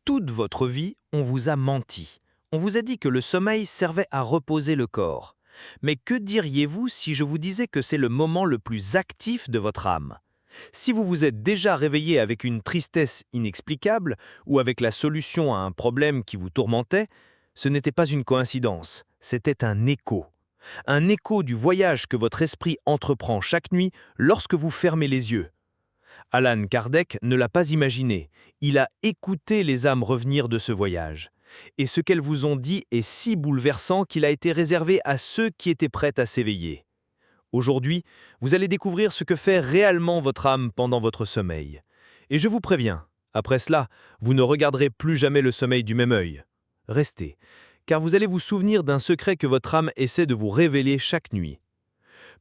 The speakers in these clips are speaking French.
Toute votre vie, on vous a menti. On vous a dit que le sommeil servait à reposer le corps. Mais que diriez-vous si je vous disais que c'est le moment le plus actif de votre âme? Si vous vous êtes déjà réveillé avec une tristesse inexplicable ou avec la solution à un problème qui vous tourmentait, ce n'était pas une coïncidence, c'était un écho. Un écho du voyage que votre esprit entreprend chaque nuit lorsque vous fermez les yeux. Allan Kardec ne l'a pas imaginé, il a écouté les âmes revenir de ce voyage. Et ce qu'elles vous ont dit est si bouleversant qu'il a été réservé à ceux qui étaient prêts à s'éveiller. Aujourd'hui, vous allez découvrir ce que fait réellement votre âme pendant votre sommeil. Et je vous préviens, après cela, vous ne regarderez plus jamais le sommeil du même œil. Restez, car vous allez vous souvenir d'un secret que votre âme essaie de vous révéler chaque nuit.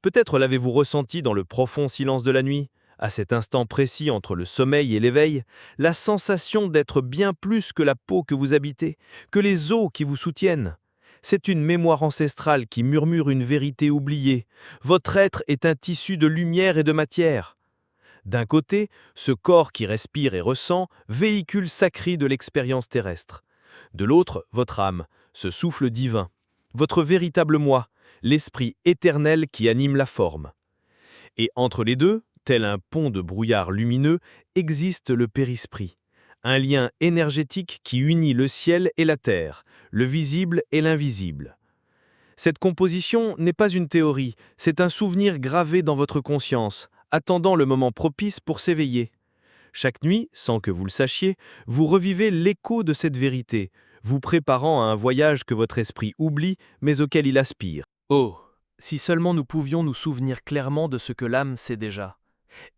Peut-être l'avez-vous ressenti dans le profond silence de la nuit, à cet instant précis entre le sommeil et l'éveil, la sensation d'être bien plus que la peau que vous habitez, que les os qui vous soutiennent. C'est une mémoire ancestrale qui murmure une vérité oubliée. Votre être est un tissu de lumière et de matière. D'un côté, ce corps qui respire et ressent, véhicule sacré de l'expérience terrestre. De l'autre, votre âme, ce souffle divin. Votre véritable moi, l'esprit éternel qui anime la forme. Et entre les deux, tel un pont de brouillard lumineux, existe le périsprit, un lien énergétique qui unit le ciel et la terre, le visible et l'invisible. Cette composition n'est pas une théorie, c'est un souvenir gravé dans votre conscience, attendant le moment propice pour s'éveiller. Chaque nuit, sans que vous le sachiez, vous revivez l'écho de cette vérité, vous préparant à un voyage que votre esprit oublie, mais auquel il aspire. Oh, si seulement nous pouvions nous souvenir clairement de ce que l'âme sait déjà.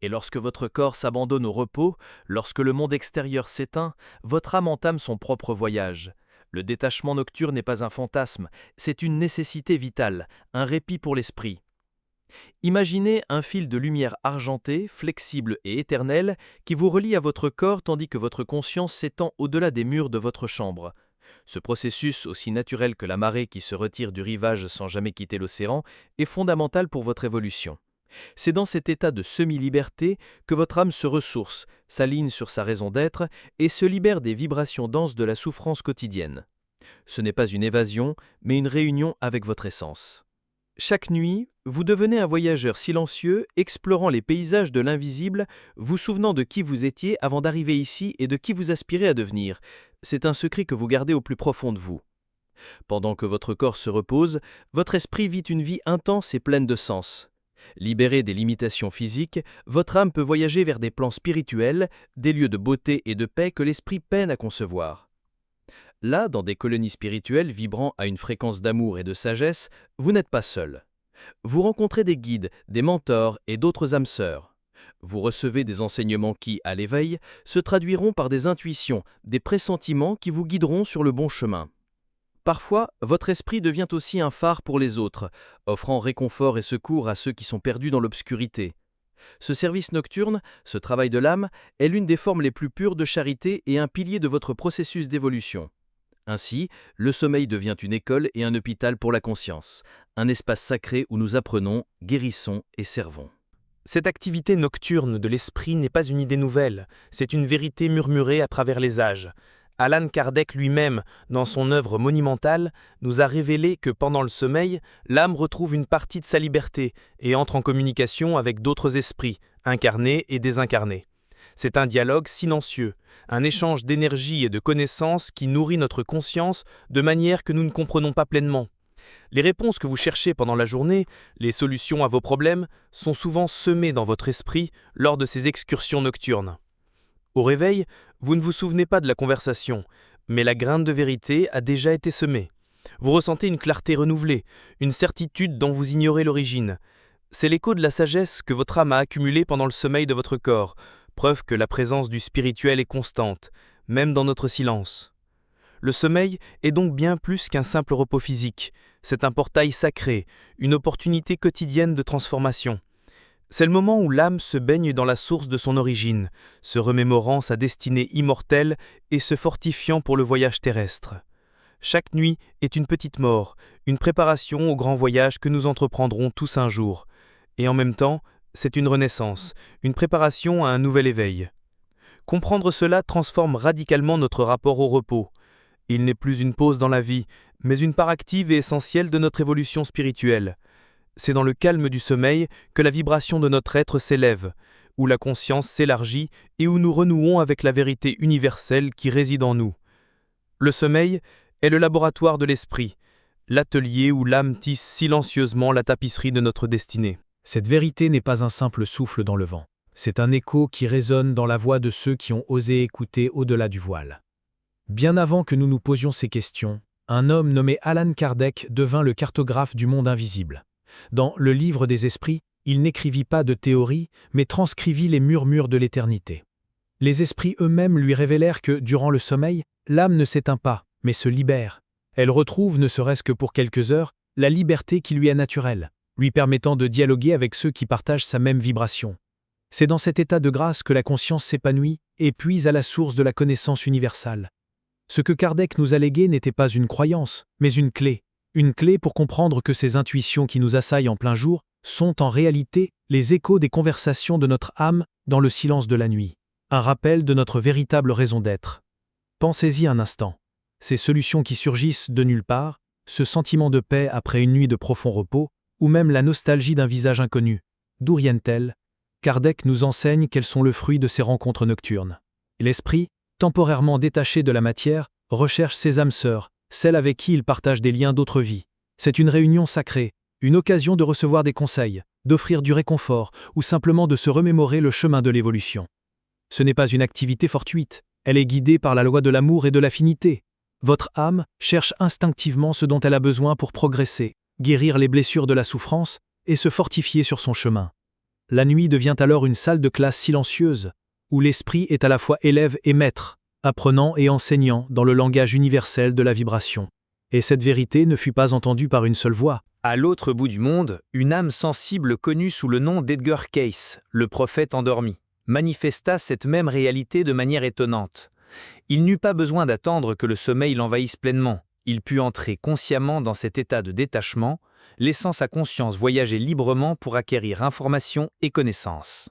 Et lorsque votre corps s'abandonne au repos, lorsque le monde extérieur s'éteint, votre âme entame son propre voyage. Le détachement nocturne n'est pas un fantasme, c'est une nécessité vitale, un répit pour l'esprit. Imaginez un fil de lumière argentée, flexible et éternel, qui vous relie à votre corps tandis que votre conscience s'étend au-delà des murs de votre chambre. Ce processus, aussi naturel que la marée qui se retire du rivage sans jamais quitter l'océan, est fondamental pour votre évolution. C'est dans cet état de semi-liberté que votre âme se ressource, s'aligne sur sa raison d'être et se libère des vibrations denses de la souffrance quotidienne. Ce n'est pas une évasion, mais une réunion avec votre essence. Chaque nuit, vous devenez un voyageur silencieux, explorant les paysages de l'invisible, vous souvenant de qui vous étiez avant d'arriver ici et de qui vous aspirez à devenir. C'est un secret que vous gardez au plus profond de vous. Pendant que votre corps se repose, votre esprit vit une vie intense et pleine de sens. Libéré des limitations physiques, votre âme peut voyager vers des plans spirituels, des lieux de beauté et de paix que l'esprit peine à concevoir. Là, dans des colonies spirituelles vibrant à une fréquence d'amour et de sagesse, vous n'êtes pas seul. Vous rencontrez des guides, des mentors et d'autres âmes sœurs. Vous recevez des enseignements qui, à l'éveil, se traduiront par des intuitions, des pressentiments qui vous guideront sur le bon chemin. Parfois, votre esprit devient aussi un phare pour les autres, offrant réconfort et secours à ceux qui sont perdus dans l'obscurité. Ce service nocturne, ce travail de l'âme, est l'une des formes les plus pures de charité et un pilier de votre processus d'évolution. Ainsi, le sommeil devient une école et un hôpital pour la conscience, un espace sacré où nous apprenons, guérissons et servons. Cette activité nocturne de l'esprit n'est pas une idée nouvelle, c'est une vérité murmurée à travers les âges. Allan Kardec lui-même, dans son œuvre monumentale, nous a révélé que pendant le sommeil, l'âme retrouve une partie de sa liberté et entre en communication avec d'autres esprits, incarnés et désincarnés. C'est un dialogue silencieux, un échange d'énergie et de connaissances qui nourrit notre conscience de manière que nous ne comprenons pas pleinement. Les réponses que vous cherchez pendant la journée, les solutions à vos problèmes, sont souvent semées dans votre esprit lors de ces excursions nocturnes. Au réveil, vous ne vous souvenez pas de la conversation, mais la graine de vérité a déjà été semée. Vous ressentez une clarté renouvelée, une certitude dont vous ignorez l'origine. C'est l'écho de la sagesse que votre âme a accumulée pendant le sommeil de votre corps, preuve que la présence du spirituel est constante, même dans notre silence. Le sommeil est donc bien plus qu'un simple repos physique. C'est un portail sacré, une opportunité quotidienne de transformation. C'est le moment où l'âme se baigne dans la source de son origine, se remémorant sa destinée immortelle et se fortifiant pour le voyage terrestre. Chaque nuit est une petite mort, une préparation au grand voyage que nous entreprendrons tous un jour. Et en même temps, c'est une renaissance, une préparation à un nouvel éveil. Comprendre cela transforme radicalement notre rapport au repos. Il n'est plus une pause dans la vie, mais une part active et essentielle de notre évolution spirituelle. C'est dans le calme du sommeil que la vibration de notre être s'élève, où la conscience s'élargit et où nous renouons avec la vérité universelle qui réside en nous. Le sommeil est le laboratoire de l'esprit, l'atelier où l'âme tisse silencieusement la tapisserie de notre destinée. Cette vérité n'est pas un simple souffle dans le vent. C'est un écho qui résonne dans la voix de ceux qui ont osé écouter au-delà du voile. Bien avant que nous nous posions ces questions, un homme nommé Allan Kardec devint le cartographe du monde invisible. Dans Le Livre des Esprits, il n'écrivit pas de théorie, mais transcrivit les murmures de l'éternité. Les esprits eux-mêmes lui révélèrent que, durant le sommeil, l'âme ne s'éteint pas, mais se libère. Elle retrouve, ne serait-ce que pour quelques heures, la liberté qui lui est naturelle, lui permettant de dialoguer avec ceux qui partagent sa même vibration. C'est dans cet état de grâce que la conscience s'épanouit et puise à la source de la connaissance universelle. Ce que Kardec nous a légué n'était pas une croyance, mais une clé pour comprendre que ces intuitions qui nous assaillent en plein jour sont en réalité les échos des conversations de notre âme dans le silence de la nuit, un rappel de notre véritable raison d'être. Pensez-y un instant. Ces solutions qui surgissent de nulle part, ce sentiment de paix après une nuit de profond repos, ou même la nostalgie d'un visage inconnu, d'où viennent-elles? Kardec nous enseigne qu'elles sont le fruit de ces rencontres nocturnes. L'esprit, temporairement détaché de la matière, recherche ses âmes sœurs, celles avec qui il partage des liens d'autre vie. C'est une réunion sacrée, une occasion de recevoir des conseils, d'offrir du réconfort ou simplement de se remémorer le chemin de l'évolution. Ce n'est pas une activité fortuite, elle est guidée par la loi de l'amour et de l'affinité. Votre âme cherche instinctivement ce dont elle a besoin pour progresser, guérir les blessures de la souffrance et se fortifier sur son chemin. La nuit devient alors une salle de classe silencieuse, où l'esprit est à la fois élève et maître, apprenant et enseignant dans le langage universel de la vibration. Et cette vérité ne fut pas entendue par une seule voix. À l'autre bout du monde, une âme sensible connue sous le nom d'Edgar Cayce, le prophète endormi, manifesta cette même réalité de manière étonnante. Il n'eut pas besoin d'attendre que le sommeil l'envahisse pleinement. Il put entrer consciemment dans cet état de détachement, laissant sa conscience voyager librement pour acquérir informations et connaissances.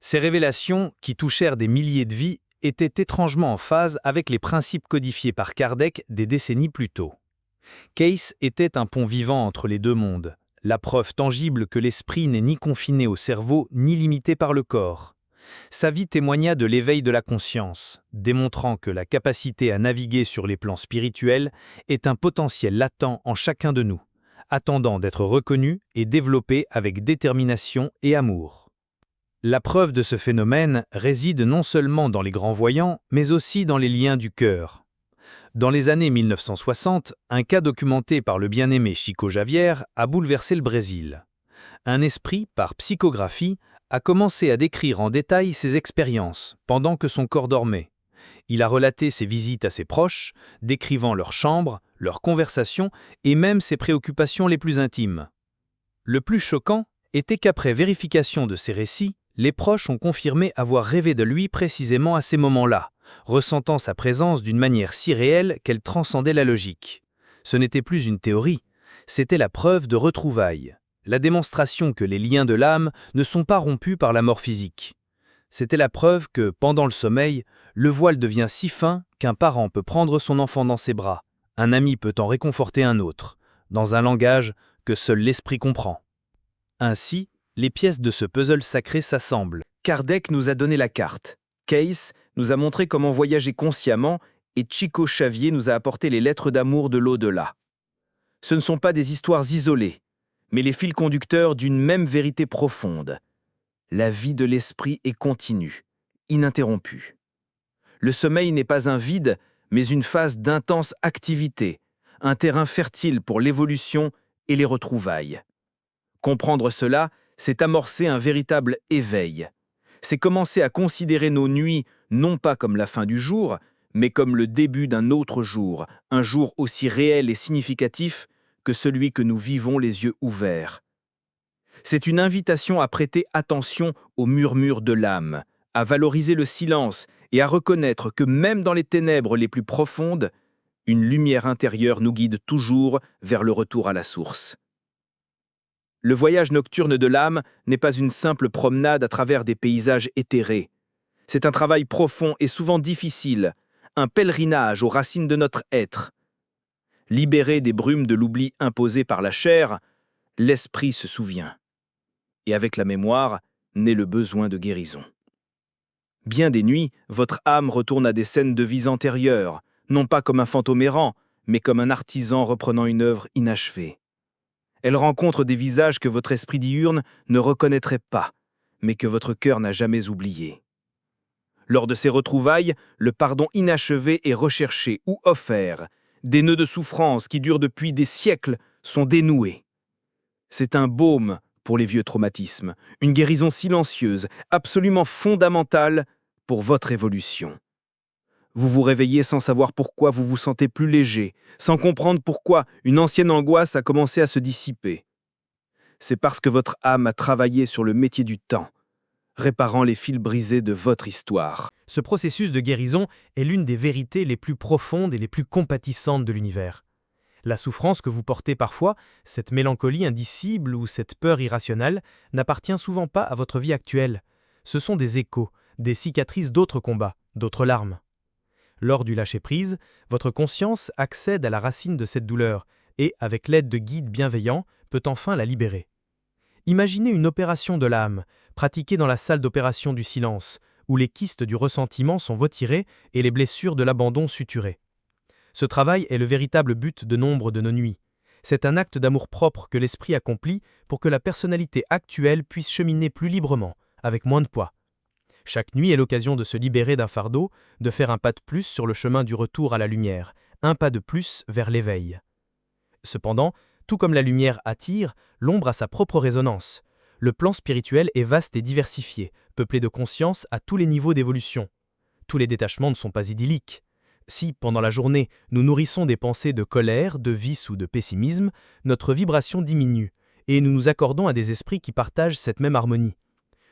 Ces révélations, qui touchèrent des milliers de vies, étaient étrangement en phase avec les principes codifiés par Kardec des décennies plus tôt. Cayce était un pont vivant entre les deux mondes, la preuve tangible que l'esprit n'est ni confiné au cerveau ni limité par le corps. Sa vie témoigna de l'éveil de la conscience, démontrant que la capacité à naviguer sur les plans spirituels est un potentiel latent en chacun de nous, attendant d'être reconnu et développé avec détermination et amour. La preuve de ce phénomène réside non seulement dans les grands voyants, mais aussi dans les liens du cœur. Dans les années 1960, un cas documenté par le bien-aimé Chico Xavier a bouleversé le Brésil. Un esprit, par psychographie, a commencé à décrire en détail ses expériences pendant que son corps dormait. Il a relaté ses visites à ses proches, décrivant leur chambre, leurs conversations et même ses préoccupations les plus intimes. Le plus choquant était qu'après vérification de ces récits, les proches ont confirmé avoir rêvé de lui précisément à ces moments-là, ressentant sa présence d'une manière si réelle qu'elle transcendait la logique. Ce n'était plus une théorie, c'était la preuve de retrouvailles, la démonstration que les liens de l'âme ne sont pas rompus par la mort physique. C'était la preuve que, pendant le sommeil, le voile devient si fin qu'un parent peut prendre son enfant dans ses bras, un ami peut en réconforter un autre, dans un langage que seul l'esprit comprend. Ainsi, les pièces de ce puzzle sacré s'assemblent. Kardec nous a donné la carte, Cayce nous a montré comment voyager consciemment et Chico Xavier nous a apporté les lettres d'amour de l'au-delà. Ce ne sont pas des histoires isolées, mais les fils conducteurs d'une même vérité profonde. La vie de l'esprit est continue, ininterrompue. Le sommeil n'est pas un vide, mais une phase d'intense activité, un terrain fertile pour l'évolution et les retrouvailles. Comprendre cela, c'est amorcer un véritable éveil. C'est commencer à considérer nos nuits non pas comme la fin du jour, mais comme le début d'un autre jour, un jour aussi réel et significatif que celui que nous vivons les yeux ouverts. C'est une invitation à prêter attention aux murmures de l'âme, à valoriser le silence et à reconnaître que même dans les ténèbres les plus profondes, une lumière intérieure nous guide toujours vers le retour à la source. Le voyage nocturne de l'âme n'est pas une simple promenade à travers des paysages éthérés. C'est un travail profond et souvent difficile, un pèlerinage aux racines de notre être. Libéré des brumes de l'oubli imposé par la chair, l'esprit se souvient. Et avec la mémoire, naît le besoin de guérison. Bien des nuits, votre âme retourne à des scènes de vies antérieures, non pas comme un fantôme errant, mais comme un artisan reprenant une œuvre inachevée. Elle rencontre des visages que votre esprit diurne ne reconnaîtrait pas, mais que votre cœur n'a jamais oubliés. Lors de ces retrouvailles, le pardon inachevé est recherché ou offert. Des nœuds de souffrance qui durent depuis des siècles sont dénoués. C'est un baume pour les vieux traumatismes, une guérison silencieuse, absolument fondamentale pour votre évolution. Vous vous réveillez sans savoir pourquoi vous vous sentez plus léger, sans comprendre pourquoi une ancienne angoisse a commencé à se dissiper. C'est parce que votre âme a travaillé sur le métier du temps, réparant les fils brisés de votre histoire. Ce processus de guérison est l'une des vérités les plus profondes et les plus compatissantes de l'univers. La souffrance que vous portez parfois, cette mélancolie indicible ou cette peur irrationnelle, n'appartient souvent pas à votre vie actuelle. Ce sont des échos, des cicatrices d'autres combats, d'autres larmes. Lors du lâcher-prise, votre conscience accède à la racine de cette douleur et, avec l'aide de guides bienveillants, peut enfin la libérer. Imaginez une opération de l'âme, pratiquée dans la salle d'opération du silence, où les kystes du ressentiment sont retirés et les blessures de l'abandon suturées. Ce travail est le véritable but de nombre de nos nuits. C'est un acte d'amour-propre que l'esprit accomplit pour que la personnalité actuelle puisse cheminer plus librement, avec moins de poids. Chaque nuit est l'occasion de se libérer d'un fardeau, de faire un pas de plus sur le chemin du retour à la lumière, un pas de plus vers l'éveil. Cependant, tout comme la lumière attire, l'ombre a sa propre résonance. Le plan spirituel est vaste et diversifié, peuplé de conscience à tous les niveaux d'évolution. Tous les détachements ne sont pas idylliques. Si, pendant la journée, nous nourrissons des pensées de colère, de vice ou de pessimisme, notre vibration diminue, et nous nous accordons à des esprits qui partagent cette même harmonie.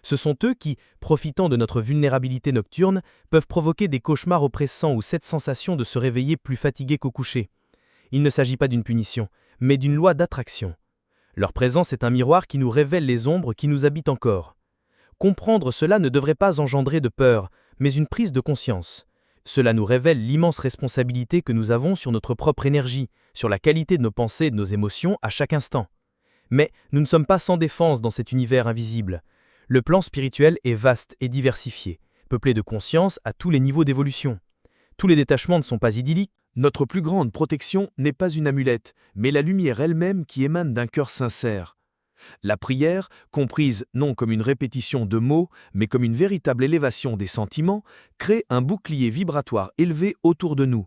Ce sont eux qui, profitant de notre vulnérabilité nocturne, peuvent provoquer des cauchemars oppressants ou cette sensation de se réveiller plus fatigué qu'au coucher. Il ne s'agit pas d'une punition, mais d'une loi d'attraction. Leur présence est un miroir qui nous révèle les ombres qui nous habitent encore. Comprendre cela ne devrait pas engendrer de peur, mais une prise de conscience. Cela nous révèle l'immense responsabilité que nous avons sur notre propre énergie, sur la qualité de nos pensées et de nos émotions à chaque instant. Mais nous ne sommes pas sans défense dans cet univers invisible. Le plan spirituel est vaste et diversifié, peuplé de conscience à tous les niveaux d'évolution. Tous les détachements ne sont pas idylliques. Notre plus grande protection n'est pas une amulette, mais la lumière elle-même qui émane d'un cœur sincère. La prière, comprise non comme une répétition de mots, mais comme une véritable élévation des sentiments, crée un bouclier vibratoire élevé autour de nous.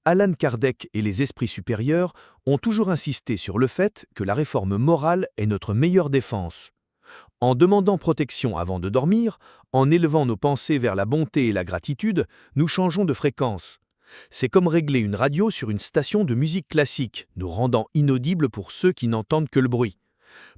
Allan Kardec et les esprits supérieurs ont toujours insisté sur le fait que la réforme morale est notre meilleure défense. En demandant protection avant de dormir, en élevant nos pensées vers la bonté et la gratitude, nous changeons de fréquence. C'est comme régler une radio sur une station de musique classique, nous rendant inaudibles pour ceux qui n'entendent que le bruit.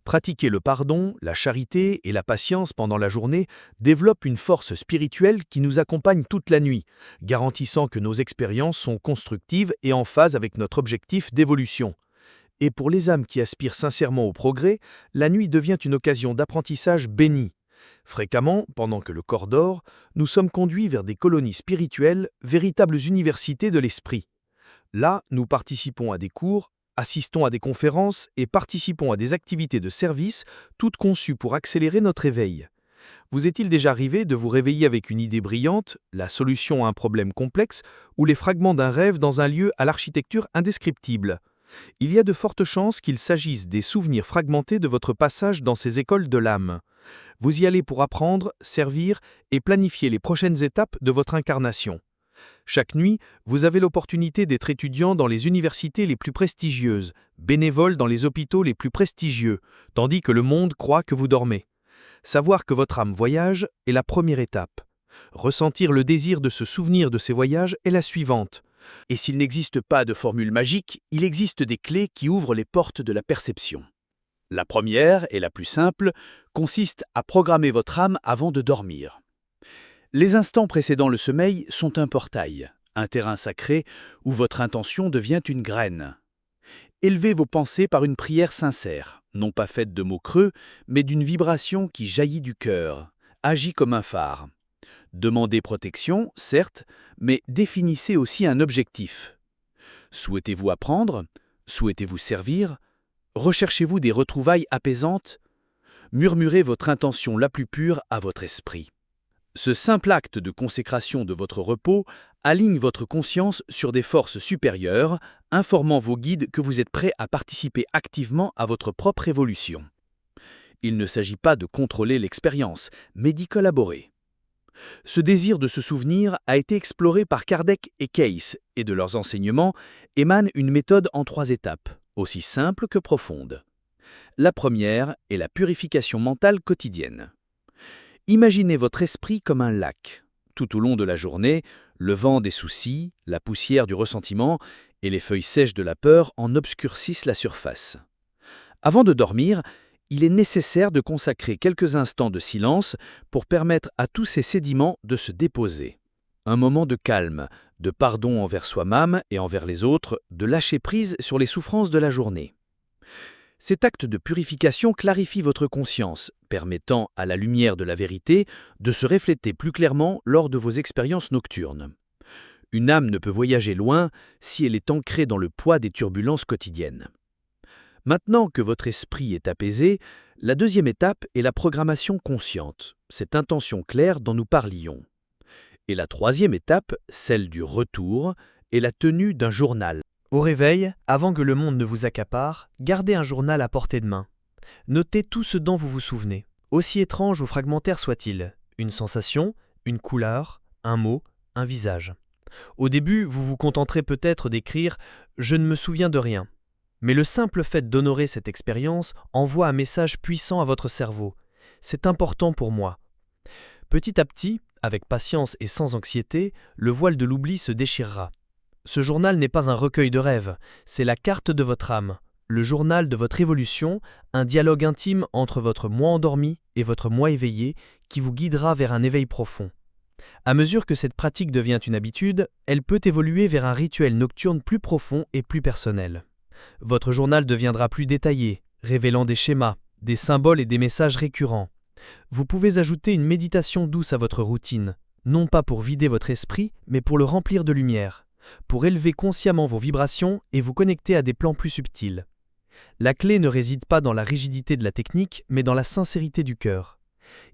Pratiquer le pardon, la charité et la patience pendant la journée développe une force spirituelle qui nous accompagne toute la nuit, garantissant que nos expériences sont constructives et en phase avec notre objectif d'évolution. Et pour les âmes qui aspirent sincèrement au progrès, la nuit devient une occasion d'apprentissage béni. Fréquemment, pendant que le corps dort, nous sommes conduits vers des colonies spirituelles, véritables universités de l'esprit. Là, nous participons à des cours, assistons à des conférences et participons à des activités de service, toutes conçues pour accélérer notre éveil. Vous est-il déjà arrivé de vous réveiller avec une idée brillante, la solution à un problème complexe ou les fragments d'un rêve dans un lieu à l'architecture indescriptible ? Il y a de fortes chances qu'il s'agisse des souvenirs fragmentés de votre passage dans ces écoles de l'âme. Vous y allez pour apprendre, servir et planifier les prochaines étapes de votre incarnation. Chaque nuit, vous avez l'opportunité d'être étudiant dans les universités les plus prestigieuses, bénévole dans les hôpitaux les plus prestigieux, tandis que le monde croit que vous dormez. Savoir que votre âme voyage est la première étape. Ressentir le désir de se souvenir de ces voyages est la suivante. Et s'il n'existe pas de formule magique, il existe des clés qui ouvrent les portes de la perception. La première, et la plus simple, consiste à programmer votre âme avant de dormir. Les instants précédant le sommeil sont un portail, un terrain sacré où votre intention devient une graine. Élevez vos pensées par une prière sincère, non pas faite de mots creux, mais d'une vibration qui jaillit du cœur, agit comme un phare. Demandez protection, certes, mais définissez aussi un objectif. Souhaitez-vous apprendre? Souhaitez-vous servir? Recherchez-vous des retrouvailles apaisantes? Murmurez votre intention la plus pure à votre esprit. Ce simple acte de consécration de votre repos aligne votre conscience sur des forces supérieures, informant vos guides que vous êtes prêt à participer activement à votre propre évolution. Il ne s'agit pas de contrôler l'expérience, mais d'y collaborer. Ce désir de se souvenir a été exploré par Kardec et Case, et de leurs enseignements émane une méthode en 3 étapes, aussi simple que profonde. La première est la purification mentale quotidienne. Imaginez votre esprit comme un lac. Tout au long de la journée, le vent des soucis, la poussière du ressentiment et les feuilles sèches de la peur en obscurcissent la surface. Avant de dormir, il est nécessaire de consacrer quelques instants de silence pour permettre à tous ces sédiments de se déposer. Un moment de calme, de pardon envers soi-même et envers les autres, de lâcher prise sur les souffrances de la journée. Cet acte de purification clarifie votre conscience, permettant à la lumière de la vérité de se refléter plus clairement lors de vos expériences nocturnes. Une âme ne peut voyager loin si elle est ancrée dans le poids des turbulences quotidiennes. Maintenant que votre esprit est apaisé, la deuxième étape est la programmation consciente, cette intention claire dont nous parlions. Et la troisième étape, celle du retour, est la tenue d'un journal. Au réveil, avant que le monde ne vous accapare, gardez un journal à portée de main. Notez tout ce dont vous vous souvenez, aussi étrange ou fragmentaire soit-il, une sensation, une couleur, un mot, un visage. Au début, vous vous contenterez peut-être d'écrire « Je ne me souviens de rien ». Mais le simple fait d'honorer cette expérience envoie un message puissant à votre cerveau. C'est important pour moi. Petit à petit, avec patience et sans anxiété, le voile de l'oubli se déchirera. Ce journal n'est pas un recueil de rêves, c'est la carte de votre âme, le journal de votre évolution, un dialogue intime entre votre moi endormi et votre moi éveillé qui vous guidera vers un éveil profond. À mesure que cette pratique devient une habitude, elle peut évoluer vers un rituel nocturne plus profond et plus personnel. Votre journal deviendra plus détaillé, révélant des schémas, des symboles et des messages récurrents. Vous pouvez ajouter une méditation douce à votre routine, non pas pour vider votre esprit, mais pour le remplir de lumière, pour élever consciemment vos vibrations et vous connecter à des plans plus subtils. La clé ne réside pas dans la rigidité de la technique, mais dans la sincérité du cœur.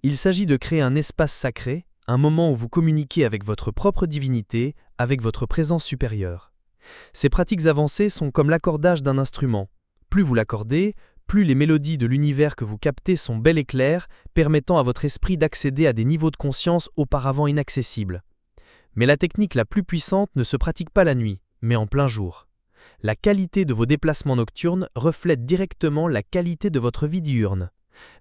Il s'agit de créer un espace sacré, un moment où vous communiquez avec votre propre divinité, avec votre présence supérieure. Ces pratiques avancées sont comme l'accordage d'un instrument. Plus vous l'accordez, plus les mélodies de l'univers que vous captez sont belles et claires, permettant à votre esprit d'accéder à des niveaux de conscience auparavant inaccessibles. Mais la technique la plus puissante ne se pratique pas la nuit, mais en plein jour. La qualité de vos déplacements nocturnes reflète directement la qualité de votre vie diurne.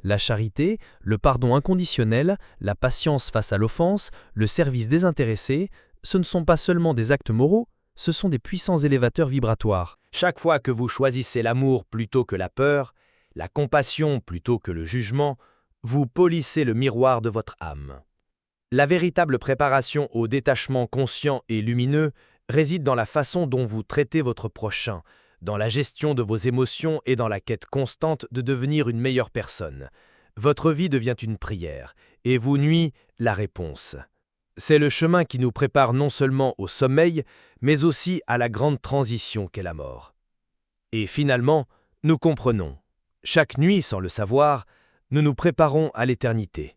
La charité, le pardon inconditionnel, la patience face à l'offense, le service désintéressé, ce ne sont pas seulement des actes moraux, ce sont des puissants élévateurs vibratoires. Chaque fois que vous choisissez l'amour plutôt que la peur, la compassion plutôt que le jugement, vous polissez le miroir de votre âme. La véritable préparation au détachement conscient et lumineux réside dans la façon dont vous traitez votre prochain, dans la gestion de vos émotions et dans la quête constante de devenir une meilleure personne. Votre vie devient une prière, et vous nuit la réponse. C'est le chemin qui nous prépare non seulement au sommeil, mais aussi à la grande transition qu'est la mort. Et finalement, nous comprenons. Chaque nuit, sans le savoir, nous nous préparons à l'éternité.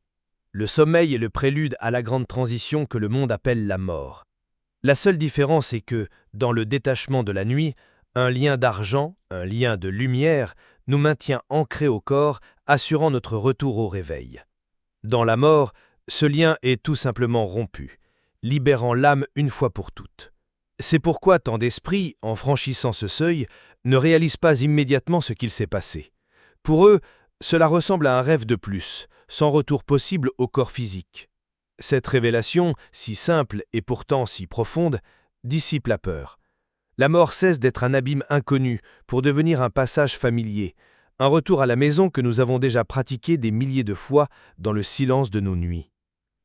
Le sommeil est le prélude à la grande transition que le monde appelle la mort. La seule différence est que, dans le détachement de la nuit, un lien d'argent, un lien de lumière, nous maintient ancrés au corps, assurant notre retour au réveil. Dans la mort, ce lien est tout simplement rompu, libérant l'âme une fois pour toutes. C'est pourquoi tant d'esprits, en franchissant ce seuil, ne réalisent pas immédiatement ce qu'il s'est passé. Pour eux, cela ressemble à un rêve de plus, sans retour possible au corps physique. Cette révélation, si simple et pourtant si profonde, dissipe la peur. La mort cesse d'être un abîme inconnu pour devenir un passage familier, un retour à la maison que nous avons déjà pratiqué des milliers de fois dans le silence de nos nuits.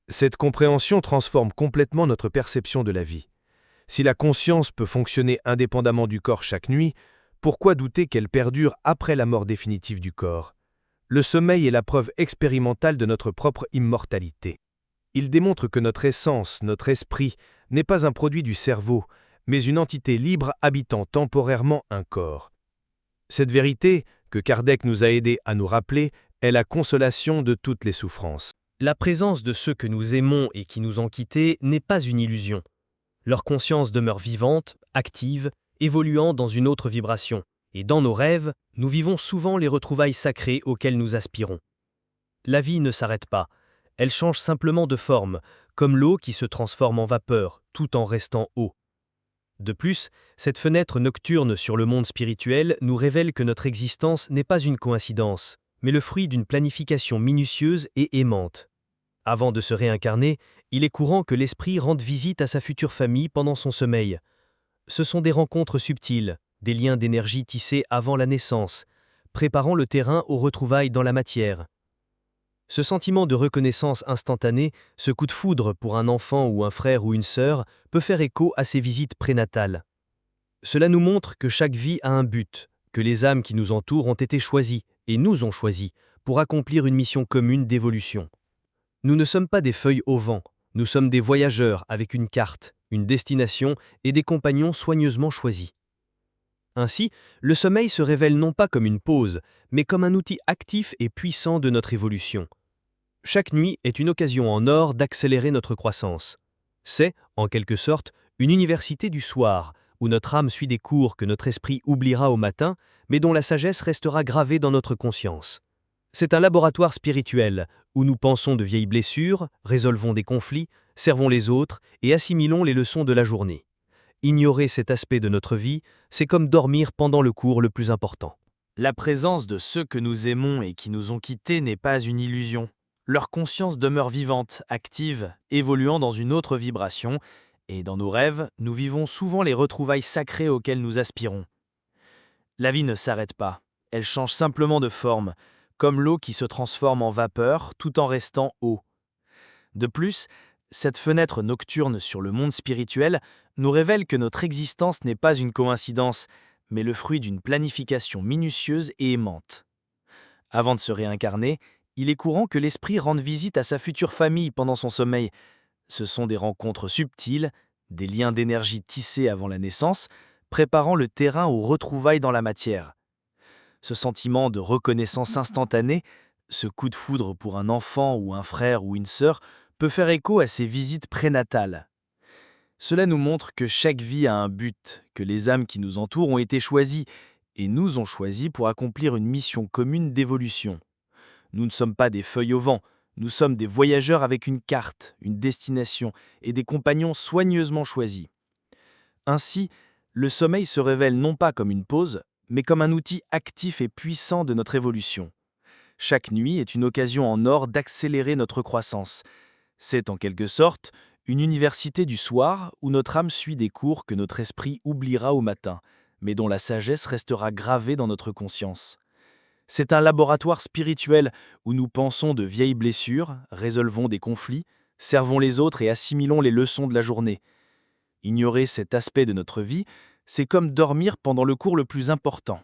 Cette compréhension transforme complètement notre perception de la vie. Si la conscience peut fonctionner indépendamment du corps chaque nuit, pourquoi douter qu'elle perdure après la mort définitive du corps ? Le sommeil est la preuve expérimentale de notre propre immortalité. Il démontre que notre essence, notre esprit, n'est pas un produit du cerveau, mais une entité libre habitant temporairement un corps. Cette vérité, que Kardec nous a aidés à nous rappeler, est la consolation de toutes les souffrances. La présence de ceux que nous aimons et qui nous ont quittés n'est pas une illusion. Leur conscience demeure vivante, active, évoluant dans une autre vibration. Et dans nos rêves, nous vivons souvent les retrouvailles sacrées auxquelles nous aspirons. La vie ne s'arrête pas. Elle change simplement de forme, comme l'eau qui se transforme en vapeur, tout en restant eau. De plus, cette fenêtre nocturne sur le monde spirituel nous révèle que notre existence n'est pas une coïncidence, mais le fruit d'une planification minutieuse et aimante. Avant de se réincarner, il est courant que l'esprit rende visite à sa future famille pendant son sommeil. Ce sont des rencontres subtiles, des liens d'énergie tissés avant la naissance, préparant le terrain aux retrouvailles dans la matière. Ce sentiment de reconnaissance instantanée, ce coup de foudre pour un enfant ou un frère ou une sœur, peut faire écho à ces visites prénatales. Cela nous montre que chaque vie a un but, que les âmes qui nous entourent ont été choisies, et nous ont choisis, pour accomplir une mission commune d'évolution. Nous ne sommes pas des feuilles au vent, nous sommes des voyageurs avec une carte, une destination et des compagnons soigneusement choisis. Ainsi, le sommeil se révèle non pas comme une pause, mais comme un outil actif et puissant de notre évolution. Chaque nuit est une occasion en or d'accélérer notre croissance. C'est, en quelque sorte, une université du soir, où notre âme suit des cours que notre esprit oubliera au matin, mais dont la sagesse restera gravée dans notre conscience. C'est un laboratoire spirituel, où nous pensons de vieilles blessures, résolvons des conflits, servons les autres et assimilons les leçons de la journée. Ignorer cet aspect de notre vie, c'est comme dormir pendant le cours le plus important. La présence de ceux que nous aimons et qui nous ont quittés n'est pas une illusion. Leur conscience demeure vivante, active, évoluant dans une autre vibration, et dans nos rêves, nous vivons souvent les retrouvailles sacrées auxquelles nous aspirons. La vie ne s'arrête pas, elle change simplement de forme, comme l'eau qui se transforme en vapeur tout en restant eau. De plus, cette fenêtre nocturne sur le monde spirituel nous révèle que notre existence n'est pas une coïncidence, mais le fruit d'une planification minutieuse et aimante. Avant de se réincarner, il est courant que l'esprit rende visite à sa future famille pendant son sommeil. Ce sont des rencontres subtiles, des liens d'énergie tissés avant la naissance, préparant le terrain aux retrouvailles dans la matière. Ce sentiment de reconnaissance instantanée, ce coup de foudre pour un enfant ou un frère ou une sœur, peut faire écho à ces visites prénatales. Cela nous montre que chaque vie a un but, que les âmes qui nous entourent ont été choisies, et nous ont choisis pour accomplir une mission commune d'évolution. Nous ne sommes pas des feuilles au vent, nous sommes des voyageurs avec une carte, une destination et des compagnons soigneusement choisis. Ainsi, le sommeil se révèle non pas comme une pause, mais comme un outil actif et puissant de notre évolution. Chaque nuit est une occasion en or d'accélérer notre croissance. C'est en quelque sorte une université du soir où notre âme suit des cours que notre esprit oubliera au matin, mais dont la sagesse restera gravée dans notre conscience. C'est un laboratoire spirituel où nous pensons de vieilles blessures, résolvons des conflits, servons les autres et assimilons les leçons de la journée. Ignorer cet aspect de notre vie, c'est comme dormir pendant le cours le plus important.